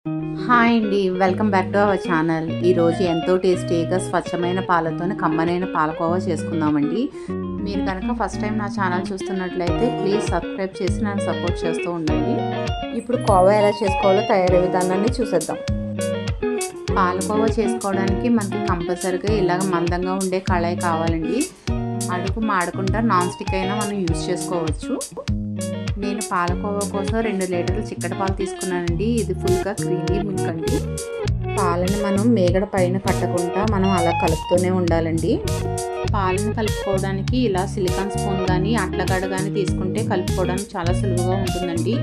Hi అండి, welcome back to our channel. ఈరోజు ఎంతో టేస్టీగా స్వచ్ఛమైన పాలతో కమ్మనైన పాలకోవా చేసుకుందామండి. మీరు కనుక ఫస్ట్ టైం నా ఛానల్ చూస్తున్నట్లయితే ప్లీజ్ సబ్స్క్రైబ్ చేసి నన్ను సపోర్ట్ చేస్తూ ఉండండి. ఇప్పుడు కోవా ఎలా చేసుకోవాలో తయారీ విధానాన్ని చూసేద్దాం. పాలకోవా చేసుకోవడానికి మనకి కంపల్సరీగా ఇలాగ మందంగా ఉండే కళాయి కావాలండి. అడుగు మాడకుండా నాన్ స్టిక్ అయినా మనం యూజ్ చేసుకోవచ్చు. నేను పాలకోవా కోసం 2 లీటర్లు చిక్కటి పాలు తీసుకున్నానండి. ఇది ఫుల్గా క్రీమీ మిల్క్ అండి. పాలని మనం మేగడ పైన పట్టకుండా మనం అలా కలుపుతూనే ఉండాలండి. పాలను కలుపుకోవడానికి ఇలా సిలికాన్ స్పూన్ కానీ అట్లగడ కానీ తీసుకుంటే కలుపుకోవడానికి చాలా సులువుగా ఉంటుందండి.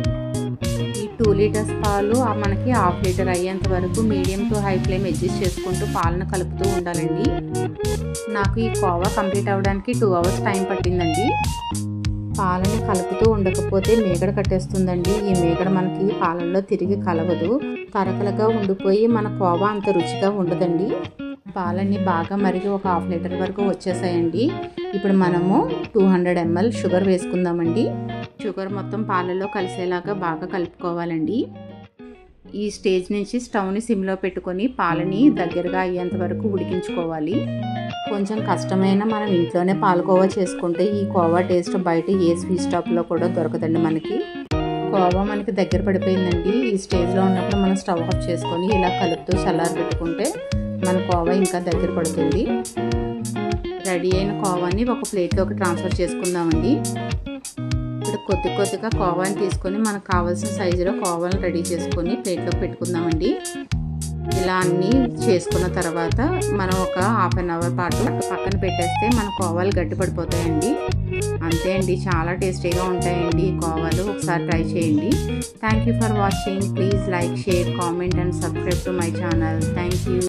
ఈ 2 లీటర్స్ పాలు మనకి 1/2 లీటర్ అయ్యేంత వరకు medium to high flame adjust చేసుకుంటూ పాలను కలుపుతూ ఉండాలండి. నాకు ఈ కోవా కంప్లీట్ అవ్వడానికి 2 అవర్స్ టైం పట్టిందండి. పాలని కలుపుతూ ఉండకపోతే మేగడ కట్టేస్తుందండి. ఈ మేగడ మనకి పాలల్లో తిరిగి కలవదు, కరకలగా ఉండిపోయి మన కోవా అంత రుచిగా ఉండదండి. పాలన్నీ బాగా మరిగి ఒక 1/2 లీటర్ వరకు వచ్చేసాయండి. ఇప్పుడు మనము 200 ml షుగర్ వేసుకుందామండి. షుగర్ మొత్తం పాలలో కలిసేలాగా బాగా కలుపుకోవాలండి. ఈ స్టేజ్ నుంచి స్టవ్ని సిమ్లో పెట్టుకొని పాలని దగ్గరగా అయ్యేంత వరకు ఉడికించుకోవాలి. కొంచెం కష్టమైన మనం ఇంట్లోనే పాలకోవా చేసుకుంటే ఈ కోవా టేస్ట్ బయట ఏ స్వీట్ స్టాప్లో కూడా దొరకదండి. మనకి కోవా మనకి దగ్గర పడిపోయిందండి. ఈ స్టేజ్లో ఉన్నప్పుడు మనం స్టవ్ ఆఫ్ చేసుకొని ఇలా కలుపుతూ చల్లారి పెట్టుకుంటే మన కోవా ఇంకా దగ్గర పడుతుంది. రెడీ అయిన కోవాని ఒక ప్లేట్లోకి ట్రాన్స్ఫర్ చేసుకుందామండి. ఇప్పుడు కొద్దిగా కోవాని తీసుకొని మనకు కావాల్సిన సైజులో కోవాలను రెడీ చేసుకొని ప్లేట్లోకి పెట్టుకుందామండి. ఇలా అన్నీ చేసుకున్న తర్వాత మనం ఒక 1/2 అవర్ పాటు పక్కన పెట్టేస్తే మన కోవాలు గట్టి పడిపోతాయండి. అంతే అండి, చాలా టేస్టీగా ఉంటాయండి ఈ కోవాలు. ఒకసారి ట్రై చేయండి. Thank you for watching. Please like, share, comment and subscribe to my channel. Thank you.